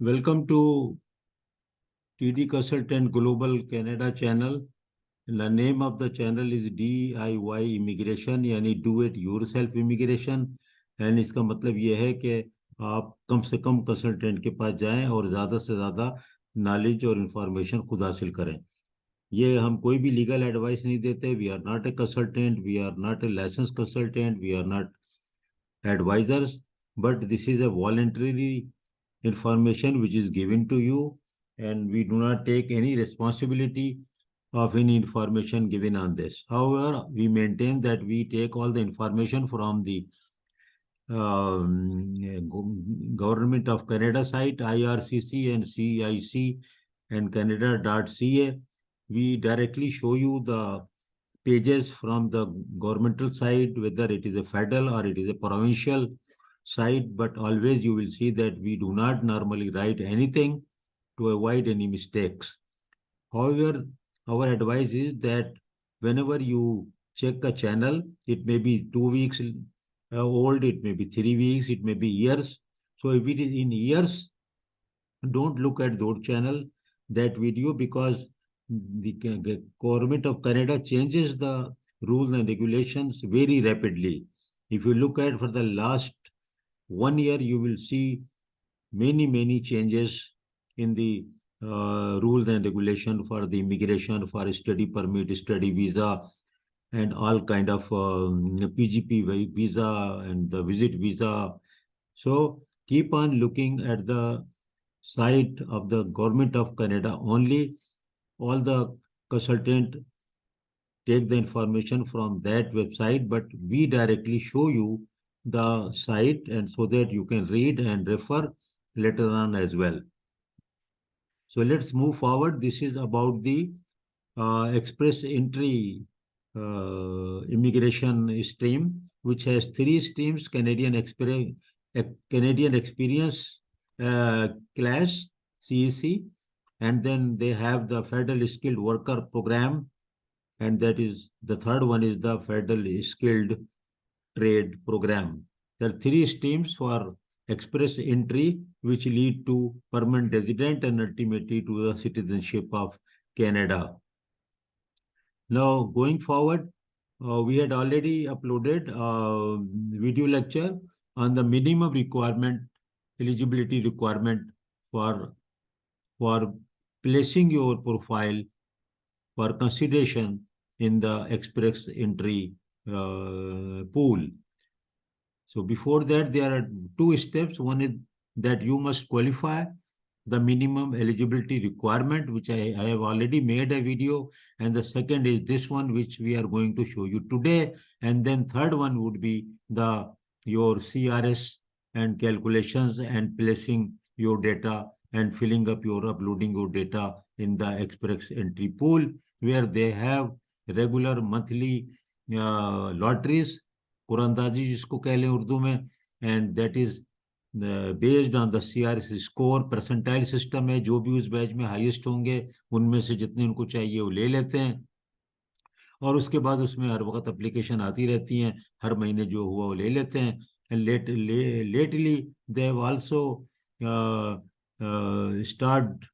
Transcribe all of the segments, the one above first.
Welcome to TD Consultant Global Canada channel. The name of the channel is DIY Immigration यानी do it yourself immigration. And इसका मतलब ये है कि आप कम से कम कंसल्टेंट के पास जाएं और ज़्यादा से ज़्यादा नॉलेज और इंफॉर्मेशन खुद हासिल करें। ये हम कोई भी लीगल एडवाइस नहीं देते। We are not a consultant, we are not a licence consultant, we are not advisors, but this is a voluntary information which is given to you, and we do not take any responsibility of any information given on this. However, we maintain that we take all the information from the Government of Canada site, IRCC and CIC and Canada.ca. We directly show you the pages from the governmental side, whether it is a federal or it is a provincial side, but always you will see that we do not normally write anything to avoid any mistakes. However, our advice is that whenever you check a channel, it may be 2 weeks old, it may be 3 weeks, it may be years. So if it is in years, don't look at those channel, that video, because the government of Canada changes the rules and regulations very rapidly. If you look at for the last 1 year, you will see many changes in the rules and regulation for the immigration, for study permit, study visa, and all kind of PGP visa and the visit visa. So keep on looking at the site of the Government of Canada only. All the consultant take the information from that website, but we directly show you the site, and so that you can read and refer later on as well. So let's move forward. This is about the express entry immigration stream, which has three streams: Canadian Experience class, CEC, and then they have the Federal Skilled Worker Program, and that is the third one is the Federal Skilled Trade Program. There are three streams for express entry, which lead to permanent resident and ultimately to the citizenship of Canada. Now, going forward, we had already uploaded a video lecture on the minimum requirement, eligibility requirement for placing your profile for consideration in the express entry pool. So before that, there are two steps. One is that you must qualify the minimum eligibility requirement, which I have already made a video. And the second is this one, which we are going to show you today. And then third one would be your CRS and calculations and placing your data and filling up uploading your data in the express entry pool, where they have regular monthly lotteries, कुरंदाजी जिसको कह लें उर्दू में, and that is based on the CRS score. Percentile system है, जो भी उस batch में highest होंगे उनमें से जितने उनको चाहिए वो ले लेते हैं, और उसके बाद उसमें हर वक्त एप्लीकेशन आती रहती हैं, हर महीने जो हुआ वो ले लेते हैं। Lately they have also start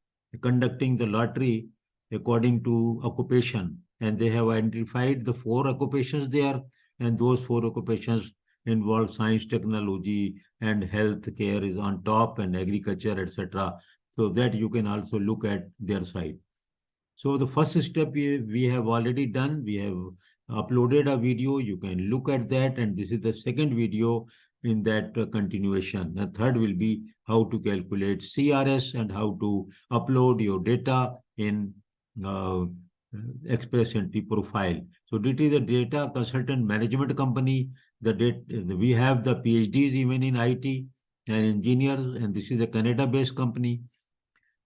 conducting the lottery according to occupation, and they have identified the 4 occupations there, and those 4 occupations involve science, technology, and health care is on top, and agriculture, etc. So that you can also look at their site. So the first step we have already done. We have uploaded a video. You can look at that, and this is the second video in that continuation. The third will be how to calculate CRS and how to upload your data in Express Entry profile. So it is a data consultant management company. We have the PhDs even in IT and engineers, and this is a Canada-based company.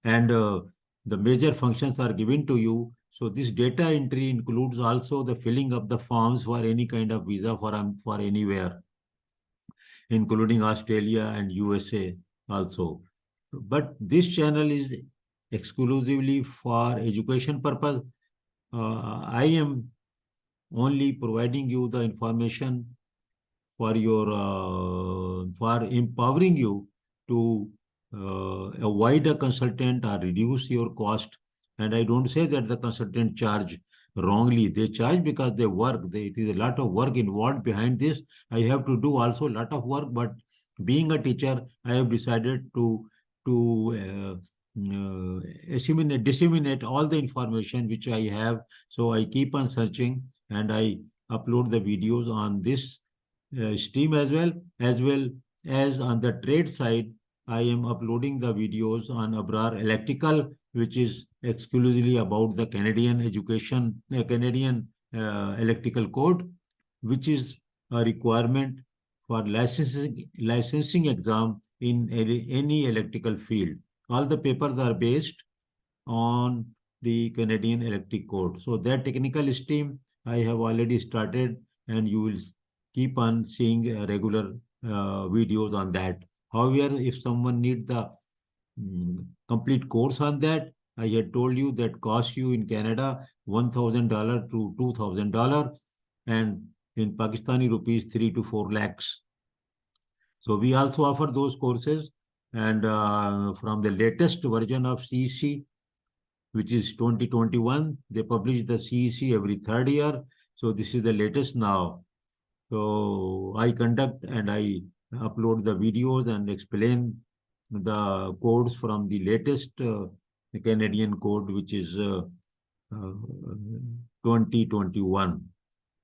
And the major functions are given to you. So this data entry includes also the filling of the forms for any kind of visa for anywhere, including Australia and USA also. But this channel is exclusively for education purpose. I am only providing you the information for empowering you to avoid a consultant or reduce your cost. And I don't say that the consultant charge wrongly. They charge because they work. It is a lot of work involved behind this. I have to do also a lot of work, but being a teacher, I have decided to disseminate all the information which I have. So I keep on searching and I upload the videos on this stream as well as on the trade side. I am uploading the videos on Abrar Electrical, which is exclusively about the Canadian education, Canadian electrical code, which is a requirement for licensing exam in any electrical field. All the papers are based on the Canadian Electric Code. So that technical stream I have already started, and you will keep on seeing regular videos on that. However, if someone needs the complete course on that, I had told you that costs you in Canada $1,000 to $2,000, and in Pakistani rupees 3 to 4 lakhs. So we also offer those courses, and from the latest version of CEC, which is 2021. They publish the CEC every third year. So this is the latest now. So I conduct and I upload the videos and explain the codes from the latest Canadian code, which is 2021.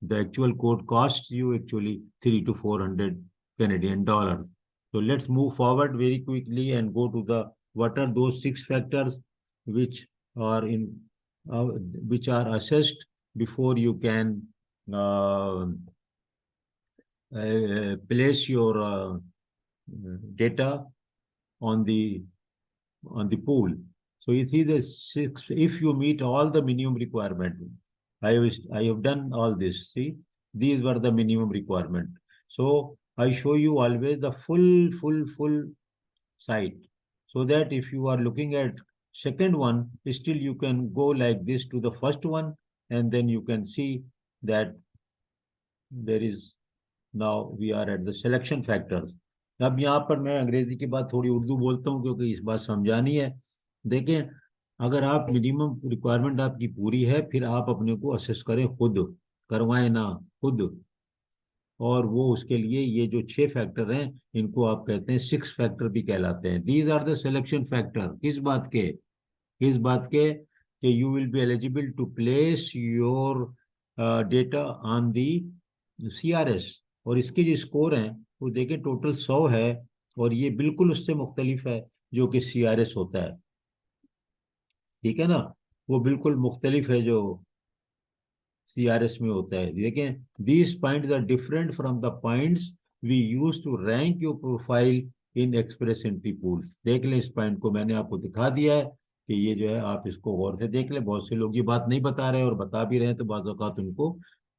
The actual code costs you actually 300 to 400 Canadian dollars. So let's move forward very quickly and go to the what are those 6 factors which are in which are assessed before you can place your data on the pool. So you see the 6. If you meet all the minimum requirement, I have done all this. See, these were the minimum requirement. So I show you always the full site, so that if you are looking at second one, still you can go like this to the first one, and then you can see that there is now we are at the selection factors. अब यहाँ पर मैं अंग्रेजी के बाद थोड़ी उर्दू बोलता हूँ क्योंकि इस बात समझानी है। देखें, अगर आप मिनिमम रिक्वायरमेंट आपकी पूरी है, फिर आप अपने को असेस करें, खुद करवाएं ना, खुद। और वो उसके लिए ये जो 6 फैक्टर हैं, इनको आप कहते हैं 6 फैक्टर भी कहलाते हैं। These are the selection factor. किस बात के कि you will be eligible to place your data on the CRS। और इसके जो स्कोर हैं वो देखें, टोटल 100 है, और ये बिल्कुल उससे मुख्तलिफ है जो कि CRS होता है। ठीक है ना, वो बिल्कुल मुख्तलिफ है जो CRS में होता है। देखें, these points are different from the points we use to rank your profile in express entry pools। देख लें, इस पॉइंट को मैंने आपको दिखा दिया है कि ये जो है, आप इसको गौर से देख लें। बहुत से लोग ये बात नहीं बता रहे, और बता भी रहे हैं तो बात औकात उनको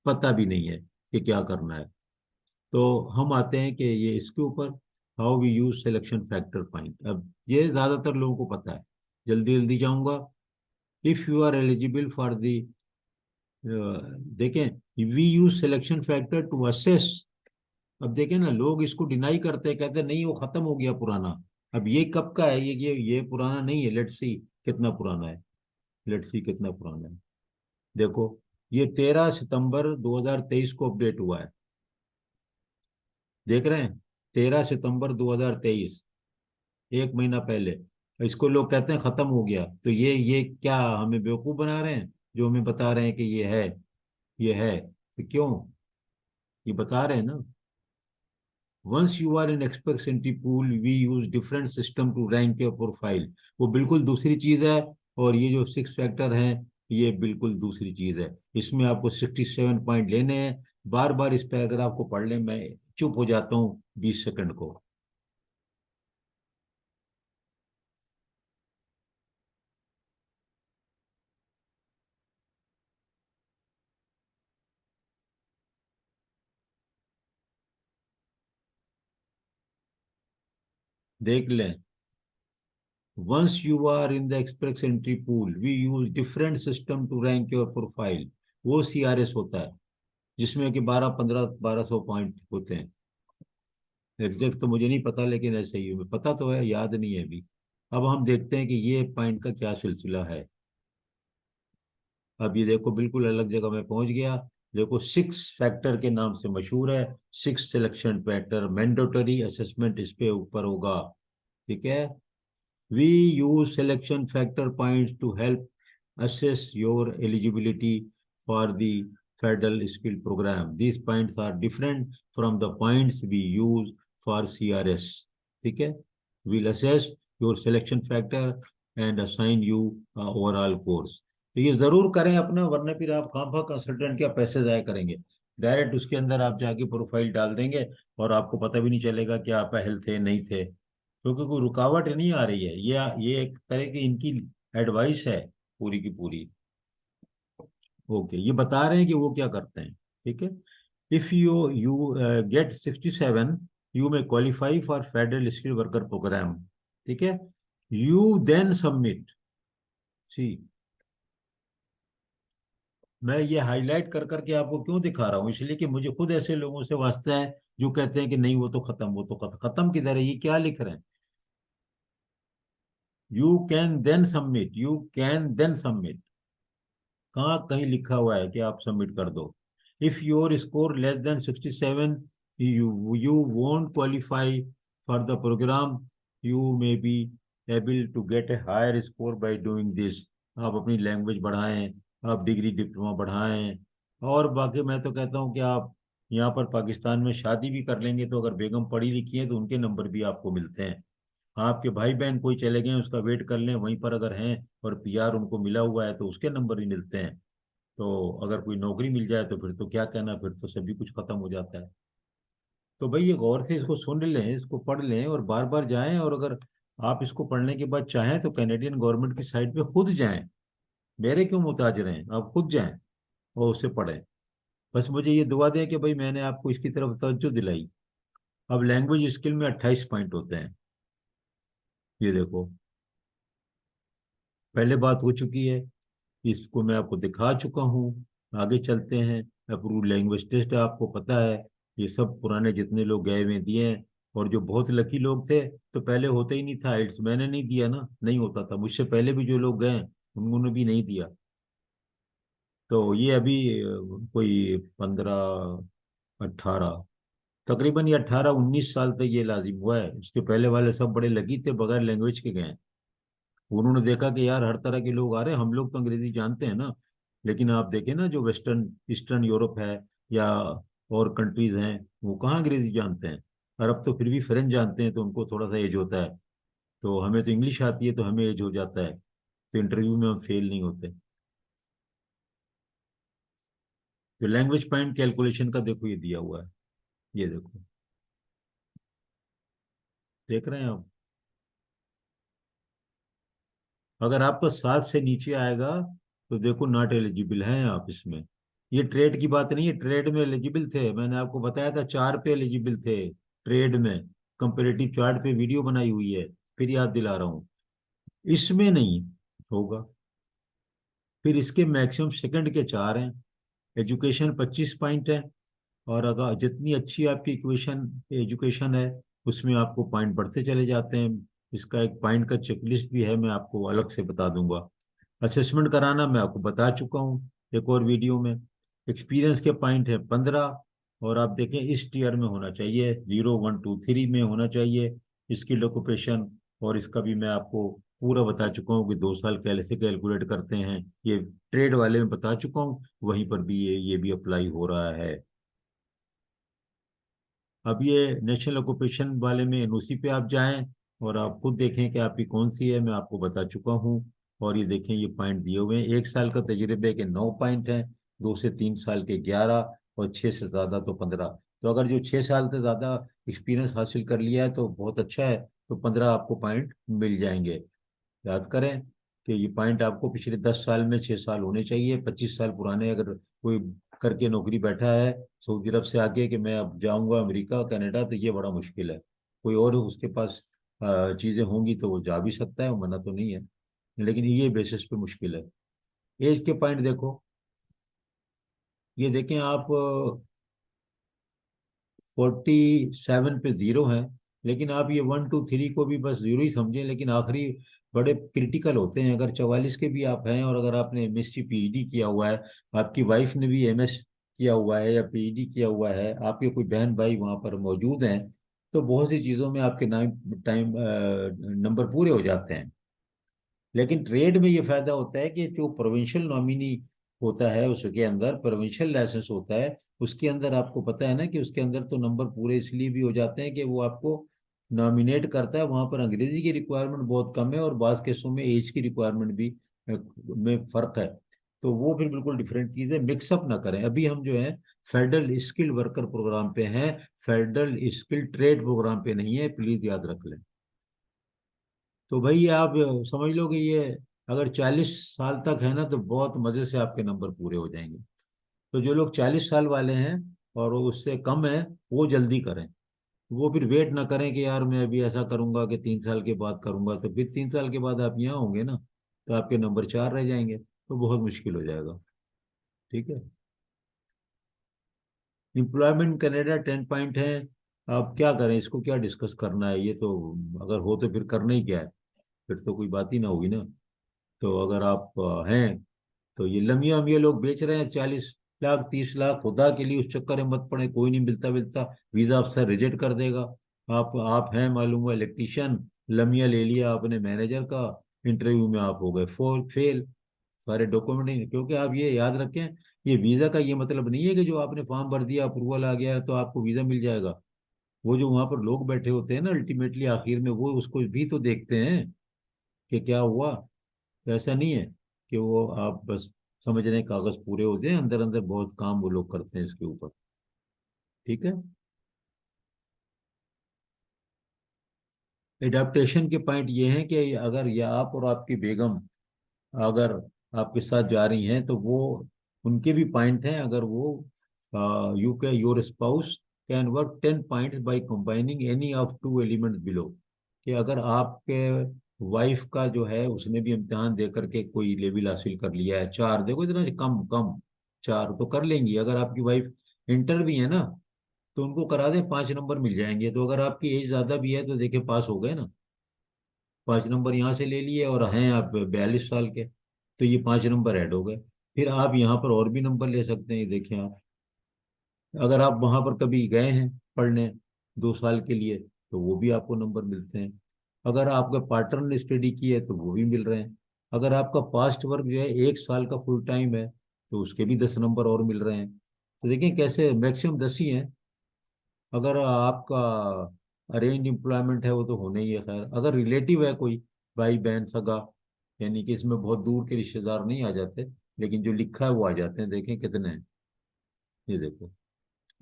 पता भी नहीं है कि क्या करना है। तो हम आते हैं कि ये इसके ऊपर how we use selection factor point. अब ये ज्यादातर लोगों को पता है, जल्दी जल्दी जाऊंगा। If you are eligible for the, देखें, we use selection factor to assess. अब देखें ना, लोग इसको डिनाई करते हैं, कहते हैं नहीं वो खत्म हो गया पुराना। अब ये कब का है? ये पुराना नहीं है। लेट्स सी कितना पुराना है, लेट्स सी कितना पुराना है। देखो, ये 13 सितंबर 2023 को अपडेट हुआ है। देख रहे हैं, 13 सितंबर 2023, 1 महीना पहले। इसको लोग कहते हैं खत्म हो गया। तो ये क्या हमें बेवकूफ बना रहे हैं जो हमें बता रहे हैं कि ये है? तो क्यों? ये बता रहे हैं ना, once you are in express entry pool we use different system to rank your profile. वो बिल्कुल दूसरी चीज है, और ये जो 6 फैक्टर हैं, ये बिल्कुल दूसरी चीज है। इसमें आपको 67 पॉइंट लेने हैं। बार बार इस पैराग्राफ को पढ़ लें, मैं चुप हो जाता हूँ 20 सेकंड को। देख लें, once you are in the express entry pool we use different system to rank your profile। वो CRS होता है, जिसमें कि 12 15 1200 पॉइंट होते हैं। एग्जैक्ट तो मुझे नहीं पता, लेकिन ऐसे ही हमें पता तो है, याद नहीं है अभी। अब हम देखते हैं कि ये पॉइंट का क्या सिलसिला है। अब ये देखो बिल्कुल अलग जगह में पहुंच गया। देखो सिक्स फैक्टर के नाम से मशहूर है। Six selection factor mandatory assessment इस पे ऊपर होगा। ठीक है। We use selection factor points to help assess your eligibility for the federal skill program. These points are different from the points we use for CRS. ठीक है। We'll assess your selection factor and assign you overall course. तो ये जरूर करें अपना, वरना फिर आप खामखा कंसल्टेंट क्या पैसे जाया करेंगे। डायरेक्ट उसके अंदर आप जाके प्रोफाइल डाल देंगे और आपको पता भी नहीं चलेगा कि आप अहल थे नहीं थे, क्योंकि कोई रुकावट नहीं आ रही है। ये एक तरह की इनकी एडवाइस है पूरी की पूरी। ओके, ये बता रहे हैं कि वो क्या करते हैं। ठीक है। If you you get 67, you may qualify for federal skill worker programme. ठीक है। You then submit. सी, मैं ये हाईलाइट कर करके आपको क्यों दिखा रहा हूँ, इसलिए कि मुझे खुद ऐसे लोगों से वास्ता है जो कहते हैं कि नहीं वो तो खत्म, वो तो खत्म। खत्म किधर है, ये क्या लिख रहे हैं। You can then submit, you can then submit. कहाँ कहीं लिखा हुआ है कि आप सबमिट कर दो। If your score less than 67, you won't qualify for the programme. You may be able to get a higher score by doing this. आप अपनी लैंग्वेज बढ़ाएं, आप डिग्री डिप्लोमा बढ़ाएं। और बाकी मैं तो कहता हूँ कि आप यहाँ पर पाकिस्तान में शादी भी कर लेंगे तो अगर बेगम पढ़ी लिखी है तो उनके नंबर भी आपको मिलते हैं। आपके भाई बहन कोई चले गए उसका वेट कर लें, वहीं पर अगर हैं और पीआर उनको मिला हुआ है तो उसके नंबर भी मिलते हैं। तो अगर कोई नौकरी मिल जाए तो फिर तो क्या कहना, फिर तो सभी कुछ खत्म हो जाता है। तो भाई ये गौर से इसको सुन लें, इसको पढ़ लें और बार बार जाएं। और अगर आप इसको पढ़ने के बाद चाहें तो कैनेडियन गवर्नमेंट की साइट पे खुद जाएं। मेरे क्यों मुताज रहें, आप खुद जाएं और उसे पढ़ें। बस मुझे ये दुआ दें कि भाई मैंने आपको इसकी तरफ तवज्जो दिलाई। अब लैंग्वेज स्किल में 28 पॉइंट होते हैं। ये देखो, पहले बात हो चुकी है, इसको मैं आपको दिखा चुका हूँ। आगे चलते हैं। अप्रूव लैंग्वेज टेस्ट आपको पता है, ये सब पुराने जितने लोग गए हुए दिए हैं। और जो बहुत लकी लोग थे, तो पहले होता ही नहीं था आइल्स, मैंने नहीं दिया ना, नहीं होता था। मुझसे पहले भी जो लोग गए उन्होंने भी नहीं दिया। तो ये अभी कोई 15 18, तकरीबन ये 18 19 साल तक ये लाजिम हुआ है। उसके पहले वाले सब बड़े लकी थे, बगैर लैंग्वेज के गए। उन्होंने देखा कि यार हर तरह के लोग आ रहे हैं, हम लोग तो अंग्रेजी जानते हैं ना, लेकिन आप देखें ना जो वेस्टर्न ईस्टर्न यूरोप है या और कंट्रीज हैं, वो कहाँ अंग्रेजी जानते हैं। अरब तो फिर भी फ्रेंच जानते हैं, तो उनको थोड़ा सा एज होता है। तो हमें तो इंग्लिश आती है तो हमें एज हो जाता है, तो इंटरव्यू में हम फेल नहीं होते। तो लैंग्वेज पॉइंट कैलकुलेशन का देखो ये दिया हुआ है। ये देखो, देख रहे हैं आप। अगर आपका 7 से नीचे आएगा तो देखो नॉट एलिजिबल हैं आप इसमें। ये ट्रेड की बात नहीं है, ट्रेड में एलिजिबल थे, मैंने आपको बताया था 4 पे एलिजिबल थे ट्रेड में। कंपेरेटिव चार्ट पे वीडियो बनाई हुई है, फिर याद दिला रहा हूँ। इसमें नहीं होगा। फिर इसके मैक्सिमम सेकंड के 4 हैं। एजुकेशन 25 पॉइंट है। और अगर जितनी अच्छी आपकी इक्वेशन एजुकेशन है, उसमें आपको पॉइंट बढ़ते चले जाते हैं। इसका एक पॉइंट का चेकलिस्ट भी है, मैं आपको अलग से बता दूंगा। असेसमेंट कराना मैं आपको बता चुका हूँ एक और वीडियो में। एक्सपीरियंस के पॉइंट है 15। और आप देखें इस टीयर में होना चाहिए, 0 1 2 3 में होना चाहिए स्किल्ड ऑक्यूपेशन। और इसका भी मैं आपको पूरा बता चुका हूँ कि 2 साल कैसे कैलकुलेट करते हैं। ये ट्रेड वाले में बता चुका हूँ, वहीं पर भी ये भी अप्लाई हो रहा है। अब ये नेशनल ऑक्यूपेशन वाले में एनओसी पे आप जाएं और आप खुद देखें कि आपकी कौन सी है, मैं आपको बता चुका हूँ। और ये देखें ये पॉइंट दिए हुए हैं, 1 साल का तजुर्बे के 9 पॉइंट हैं, 2 से 3 साल के 11, और 6 से ज़्यादा तो 15। तो अगर जो 6 साल से ज़्यादा एक्सपीरियंस हासिल कर लिया है तो बहुत अच्छा है, तो 15 आपको पॉइंट मिल जाएंगे। याद करें कि ये पॉइंट आपको पिछले 10 साल में 6 साल होने चाहिए। 25 साल पुराने अगर कोई करके नौकरी बैठा है सऊदी अरब से आके कि मैं अब जाऊंगा अमेरिका कनाडा, तो ये बड़ा मुश्किल है। कोई और उसके पास चीजें होंगी तो वो जा भी सकता है, मना तो नहीं है, लेकिन ये बेसिस पे मुश्किल है। एज के पॉइंट देखो, ये देखें आप। 47 पे 0 है, लेकिन आप ये 1 2 3 को भी बस 0 ही समझें, लेकिन आखिरी बड़े क्रिटिकल होते हैं। अगर 44 के भी आप हैं और अगर आपने एमएससी पीईडी किया हुआ है, आपकी वाइफ ने भी एमएस किया हुआ है या पीईडी किया हुआ है, आपके कोई बहन भाई वहां पर मौजूद हैं, तो बहुत सी चीज़ों में आपके नाम टाइम नंबर पूरे हो जाते हैं। लेकिन ट्रेड में ये फायदा होता है कि जो प्रोविंशियल नॉमिनी होता है, उसके अंदर प्रोविंशियल लाइसेंस होता है, उसके अंदर आपको पता है ना कि उसके अंदर तो नंबर पूरे इसलिए भी हो जाते हैं कि वो आपको नॉमिनेट करता है। वहां पर अंग्रेजी की रिक्वायरमेंट बहुत कम है और बाज़ केसों में एज की रिक्वायरमेंट भी में फर्क है। तो वो फिर बिल्कुल डिफरेंट चीज़ है, मिक्सअप ना करें। अभी हम जो है फेडरल स्किल वर्कर प्रोग्राम पे हैं, फेडरल स्किल ट्रेड प्रोग्राम पे नहीं है, प्लीज याद रख लें। तो भाई ये आप समझ लो कि ये अगर 40 साल तक है ना तो बहुत मजे से आपके नंबर पूरे हो जाएंगे। तो जो लोग 40 साल वाले हैं और वो उससे कम है, वो जल्दी करें। वो फिर वेट ना करें कि यार मैं अभी ऐसा करूंगा कि 3 साल के बाद करूंगा, तो फिर 3 साल के बाद आप यहाँ होंगे ना, तो आपके नंबर 4 रह जाएंगे, तो बहुत मुश्किल हो जाएगा। ठीक है। एम्प्लॉयमेंट कनाडा 10 पॉइंट है। आप क्या करें, इसको क्या डिस्कस करना है, ये तो अगर हो तो फिर करना ही क्या है, फिर तो कोई बात ही ना होगी ना। तो अगर आप हैं, तो ये लमिया हम ये लोग बेच रहे हैं 40 लाख 30 लाख, खुदा के लिए उस चक्कर में मत पड़े, कोई नहीं मिलता मिलता, वीजा अफसर रिजेक्ट कर देगा। आप हैं मालूम हुआ इलेक्ट्रिशियन, लमिया ले लिया आपने मैनेजर का, इंटरव्यू में आप हो गए फेल, सारे डॉक्यूमेंट नहीं। क्योंकि आप ये याद रखें, ये वीजा का ये मतलब नहीं है कि जो आपने फॉर्म भर दिया अप्रूवल आ गया तो आपको वीजा मिल जाएगा। वो जो वहां पर लोग बैठे होते हैं ना, अल्टीमेटली आखिर में वो उसको भी तो देखते हैं कि क्या हुआ। तो ऐसा नहीं है कि वो आप बस समझ रहे हैं कागज पूरे होते हैं, अंदर अंदर बहुत काम वो लोग करते हैं इसके ऊपर। ठीक है। एडाप्टेशन के पॉइंट ये हैं कि अगर या आप और आपकी बेगम अगर आपके साथ जा रही हैं तो वो उनके भी पॉइंट हैं। अगर वो यू के your spouse can work 10 points by combining any of two elements below, कि अगर आपके वाइफ का जो है उसने भी इम्तिहान दे करके कोई लेवल हासिल कर लिया है, 4 देखो इतना कम कम, 4 तो कर लेंगी। अगर आपकी वाइफ इंटर भी है ना, तो उनको करा दें, 5 नंबर मिल जाएंगे। तो अगर आपकी एज ज्यादा भी है तो देखिए पास हो गए ना, 5 नंबर यहाँ से ले लिए और हैं आप 42 साल के, तो ये 5 नंबर ऐड हो गए। फिर आप यहाँ पर और भी नंबर ले सकते हैं, ये देखें आप, अगर आप वहां पर कभी गए हैं पढ़ने 2 साल के लिए, तो वो भी आपको नंबर मिलते हैं। अगर आपका पार्टनर ने स्टडी की है तो वो भी मिल रहे हैं। अगर आपका पास्ट वर्क जो है 1 साल का फुल टाइम है, तो उसके भी 10 नंबर और मिल रहे हैं। तो देखें कैसे मैक्सिमम 10 ही हैं। अगर आपका अरेंज एम्प्लॉयमेंट है वो तो होना ही है। खैर अगर रिलेटिव है कोई, भाई बहन सगा, यानी कि इसमें बहुत दूर के रिश्तेदार नहीं आ जाते, लेकिन जो लिखा है वो आ जाते हैं। देखें कितने हैं, ये देखो,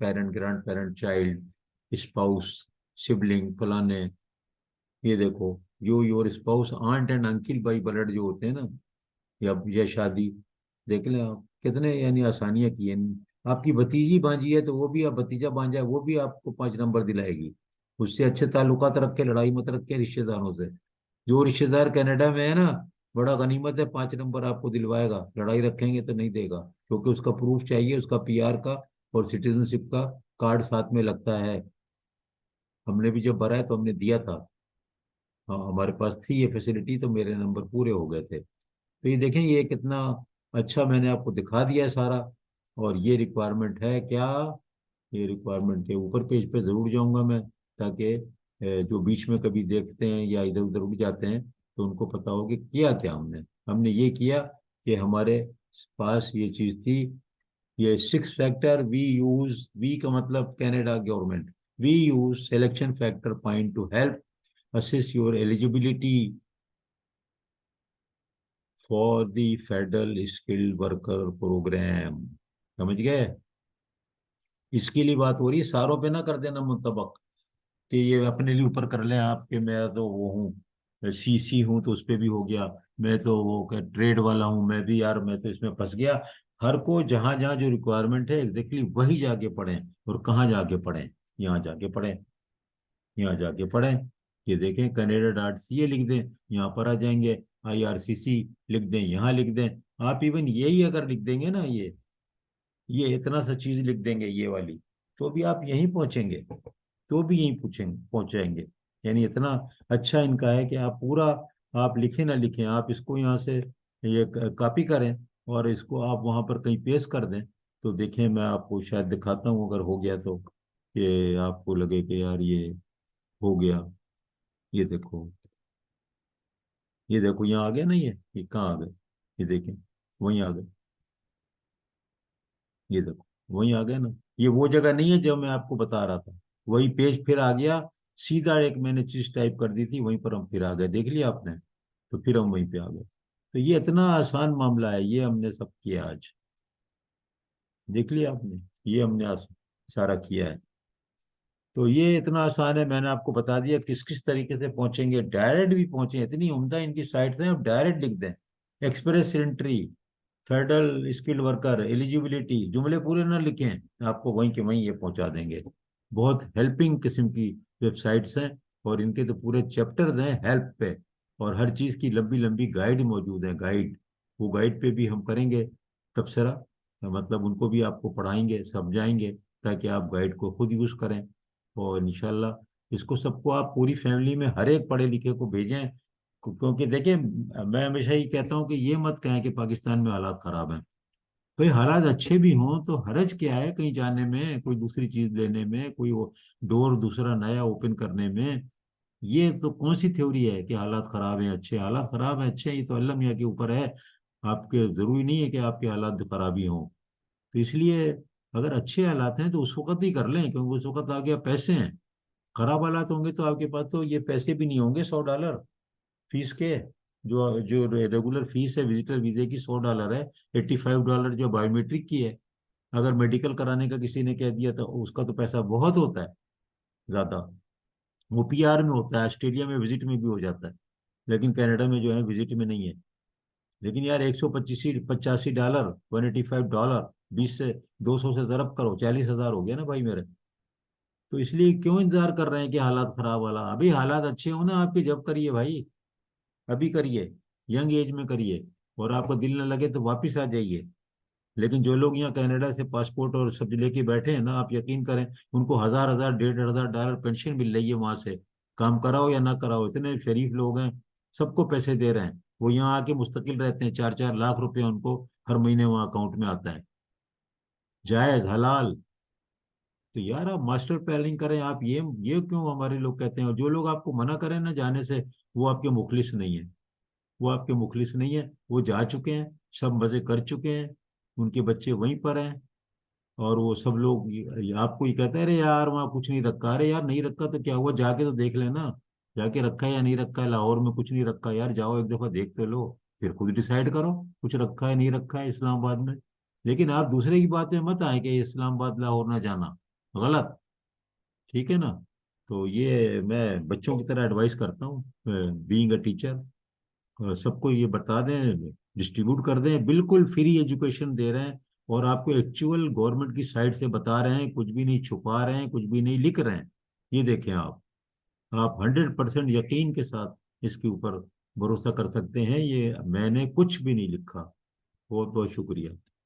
parent grand parent child spouse sibling फलाने, ये देखो, yo your spouse aunt and uncle by blood जो होते हैं ना, या शादी, देख लें आप कितने यानी आसानियां की हैं। आपकी भतीजी भांजी है तो वो भी, आप भतीजा भांजा है वो भी आपको 5 नंबर दिलाएगी। उससे अच्छे ताल्लुकात रख के, लड़ाई मत रख के रिश्तेदारों से। जो रिश्तेदार कनाडा में है ना, बड़ा गनीमत है, 5 नंबर आपको दिलवाएगा। लड़ाई रखेंगे तो नहीं देगा, क्योंकि उसका प्रूफ चाहिए, उसका पीआर का और सिटीजनशिप का कार्ड साथ में लगता है। हमने भी जब भरा है तो हमने दिया था। हाँ हमारे पास थी ये फैसिलिटी, तो मेरे नंबर पूरे हो गए थे। तो ये देखें ये कितना अच्छा मैंने आपको दिखा दिया है सारा। और ये रिक्वायरमेंट है क्या, ये रिक्वायरमेंट के ऊपर पेज पे जरूर जाऊंगा मैं, ताकि जो बीच में कभी देखते हैं या इधर उधर उड़ जाते हैं तो उनको पता हो कि किया क्या हमने। हमने ये किया कि हमारे पास ये चीज थी, ये 6 फैक्टर वी यूज, वी का मतलब Canada government, we use selection factor point to help assess your eligibility for the federal skilled worker programme. समझ गए, इसके लिए बात हो रही है, सारों पे ना कर देना मुतबक कि ये अपने लिए ऊपर कर लें आपके, मैं तो वो हूँ सीसी हूँ तो उस पे भी हो गया, मैं तो वो ट्रेड वाला हूँ मैं भी, यार मैं तो इसमें फंस गया। हर को जहां जहां जो रिक्वायरमेंट है एग्जैक्टली वही जाके पढ़ें। और कहाँ जाके पढ़ें, यहाँ जाके पढ़ें, यहाँ जाके पढ़ें। ये देखें कनेडा डॉट सी ए लिख दें, यहाँ पर आ जाएंगे। आईआरसीसी लिख दें, यहाँ लिख दें। आप इवन यही अगर लिख देंगे ना, ये इतना सा चीज लिख देंगे ये वाली, तो भी आप यहीं पहुंचेंगे, तो भी यहीं पूछेंगे पहुंचेंगे। यानी इतना अच्छा इनका है कि आप पूरा, आप लिखें ना लिखें, आप इसको यहाँ से ये कॉपी करें और इसको आप वहां पर कहीं पेस्ट कर दें। तो देखें, मैं आपको शायद दिखाता हूँ अगर हो गया तो, कि आपको लगे कि यार ये हो गया। ये देखो, ये देखो यहाँ आ गया ना, ये कहाँ आ गए, ये देखें, वहीं आ गए, ये देखो वहीं आ गया ना। ये वो जगह नहीं है जो मैं आपको बता रहा था, वही पेज फिर आ गया, सीधा एक मैंने चीज टाइप कर दी थी वहीं पर, हम फिर आ गए, देख लिया आपने। तो फिर हम वहीं पे आ गए। तो ये इतना आसान मामला है, ये हमने सब किया आज, देख लिया आपने, ये हमने आज सारा किया है। तो ये इतना आसान है, मैंने आपको बता दिया किस किस तरीके से पहुंचेंगे, डायरेक्ट भी पहुंचे, इतनी उम्दा इनकी साइट्स हैं, अब डायरेक्ट लिख दें, express entry, federal skilled worker, eligibility, जुमले पूरे ना लिखें, आपको वहीं के वहीं ये पहुंचा देंगे। बहुत हेल्पिंग किस्म की वेबसाइट्स हैं, और इनके तो पूरे चैप्टर्स हैं हेल्प पे, और हर चीज़ की लंबी लंबी गाइड मौजूद है, गाइड, वो गाइड पे भी हम करेंगे तबसरा, मतलब उनको भी आपको पढ़ाएंगे समझाएंगे, ताकि आप गाइड को खुद यूज़ करें। और इंशाल्लाह इसको सबको आप पूरी फैमिली में हर एक पढ़े लिखे को भेजें। क्योंकि देखिए, मैं हमेशा ही कहता हूँ कि ये मत कहें कि पाकिस्तान में हालात खराब हैं। भाई हालात अच्छे भी हों तो हरज क्या है कहीं जाने में, कोई दूसरी चीज लेने में, कोई वो डोर दूसरा नया ओपन करने में। ये तो कौन सी थ्योरी है कि हालात खराब हैं अच्छे, हालात खराब हैं अच्छे हैं, ये तो अल्लाह मियाँ के ऊपर है। आपके जरूरी नहीं है कि आपके हालात खराबी हों। तो इसलिए अगर अच्छे हालात हैं तो उस वक्त ही कर लें, क्योंकि उस वक्त आ गया पैसे हैं। खराब हालात होंगे तो आपके पास तो ये पैसे भी नहीं होंगे, $100 फीस के, जो जो रेगुलर फीस है विजिटर वीजे की $100 है, $85 जो बायोमेट्रिक की है। अगर मेडिकल कराने का किसी ने कह दिया तो उसका तो पैसा बहुत होता है, ज्यादा। वो पीआर में होता है, ऑस्ट्रेलिया में विजिट में भी हो जाता है, लेकिन कनाडा में जो है विजिट में नहीं है। लेकिन यार 185 $185, $185, 20 से 200 से ज़रब करो, 40,000 हो गया ना भाई मेरे। तो इसलिए क्यों इंतजार कर रहे हैं कि हालात खराब वाला, अभी हालात अच्छे हो ना आपके जब करिए भाई, अभी करिए, यंग एज में करिए, और आपका दिल न लगे तो वापिस आ जाइए। लेकिन जो लोग यहाँ कनाडा से पासपोर्ट और सब लेके बैठे हैं ना, आप यकीन करें, उनको हजार हजार $1,500 पेंशन मिल रही है वहां से, काम कराओ या ना कराओ, इतने शरीफ लोग हैं, सबको पैसे दे रहे हैं, वो यहाँ आके मुस्तकिल रहते हैं, 4 4 लाख रुपए उनको हर महीने वहाँ अकाउंट में आता है, जायज हलाल। तो यार आप मास्टर प्लानिंग करें, आप ये क्यों हमारे लोग कहते हैं, और जो लोग आपको मना करें ना जाने से, वो आपके मुखलिस नहीं है, वो आपके मुखलिस नहीं है, वो जा चुके हैं, सब मजे कर चुके हैं, उनके बच्चे वहीं पर हैं। और वो सब लोग आपको ये कहते हैं अरे यार वहाँ कुछ नहीं रखा, अरे यार नहीं रखा तो क्या हुआ, जाके तो देख लेना, जाके रखा है या नहीं रखा है, लाहौर में कुछ नहीं रखा यार, जाओ एक दफा देख तो लो, फिर खुद डिसाइड करो कुछ रखा है नहीं रखा है इस्लामाबाद में। लेकिन आप दूसरे की बात में मत आए कि इस्लामाबाद लाहौर ना जाना, गलत, ठीक है ना। तो ये मैं बच्चों की तरह एडवाइस करता हूँ, बीइंग अ टीचर, सबको ये बता दें, डिस्ट्रीब्यूट कर दें, बिल्कुल फ्री एजुकेशन दे रहे हैं, और आपको एक्चुअल गवर्नमेंट की साइट से बता रहे हैं, कुछ भी नहीं छुपा रहे हैं, कुछ भी नहीं लिख रहे हैं। ये देखें आप 100% यकीन के साथ इसके ऊपर भरोसा कर सकते हैं, ये मैंने कुछ भी नहीं लिखा। बहुत बहुत शुक्रिया।